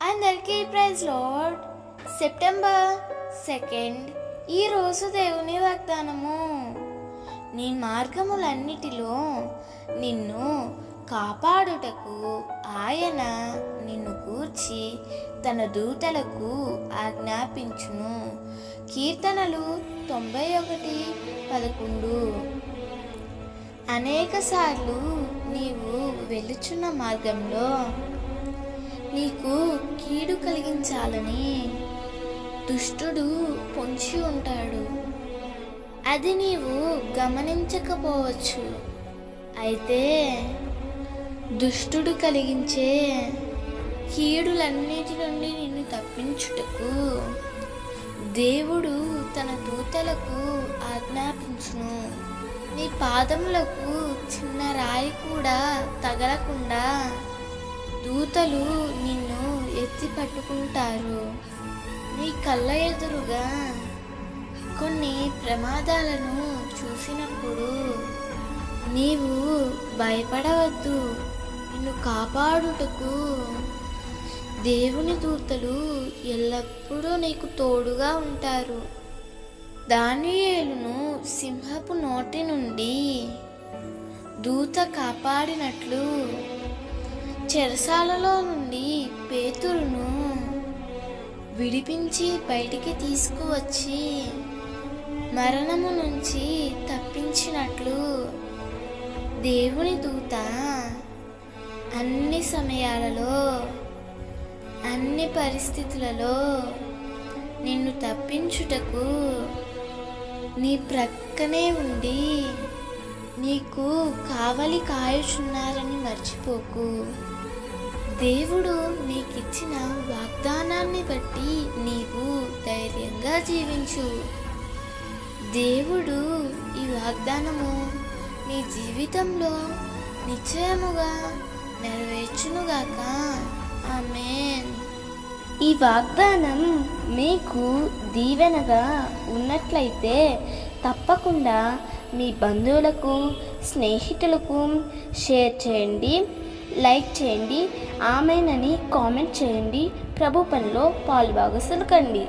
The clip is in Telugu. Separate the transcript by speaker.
Speaker 1: అందరికీ ప్రైజ్ లార్డ్. సెప్టెంబర్ 2 ఈరోజు దేవుని వాగ్దానము. నీ మార్గములన్నిటిలో నిన్ను కాపాడుటకు ఆయన నిన్ను గూర్చి తన దూతలకు ఆజ్ఞాపించును. కీర్తనలు 91:11. అనేక సార్లు నీవు వెళుచున్న మార్గంలో నీకు కీడు కలిగించాలని దుష్టుడు పొంచి ఉంటాడు. అది నీవు గమనించకపోవచ్చు. అయితే దుష్టుడు కలిగించే కీడులన్నిటి నుండి నిన్ను తప్పించుటకు దేవుడు తన దూతలకు ఆజ్ఞాపించును. నీ పాదములకు చిన్న రాయి కూడా తగలకుండా దూతలు నిన్ను ఎత్తి పట్టుకుంటారు. నీ కళ్ళ ఎదురుగా కొన్ని ప్రమాదాలను చూసినప్పుడు నీవు భయపడవద్దు. నిన్ను కాపాడుటకు దేవుని దూతలు ఎల్లప్పుడూ నీకు తోడుగా ఉంటారు. దానియేలును సింహపు నోటి నుండి దూత కాపాడినట్లు చెరసాలలో నుండి పేతురును విడిపించి బయటికి తీసుకువచ్చి మరణము నుంచి తప్పించినట్లు దేవుని దూత అన్ని సమయాలలో అన్ని పరిస్థితులలో నిన్ను తప్పించుటకు నీ ప్రక్కనే ఉండి నీకు కావలి కాయుచున్నారని మర్చిపోకు. దేవుడు నీకిచ్చిన వాగ్దానాన్ని బట్టి నీవు ధైర్యంగా జీవించు. దేవుడు ఈ వాగ్దానము నీ జీవితంలో నిశ్చయముగా నెరవేర్చునుగాక. ఆమేన్.
Speaker 2: ఈ వాగ్దానం మీకు దీవెనగా ఉన్నట్లయితే తప్పకుండా మీ బంధువులకు, స్నేహితులకు షేర్ చేయండి, లైక్ చేయండి, ఆమేన్ అని కామెంట్ చేయండి. ప్రభు పనిలో పాలుభాగస్తులు కండి.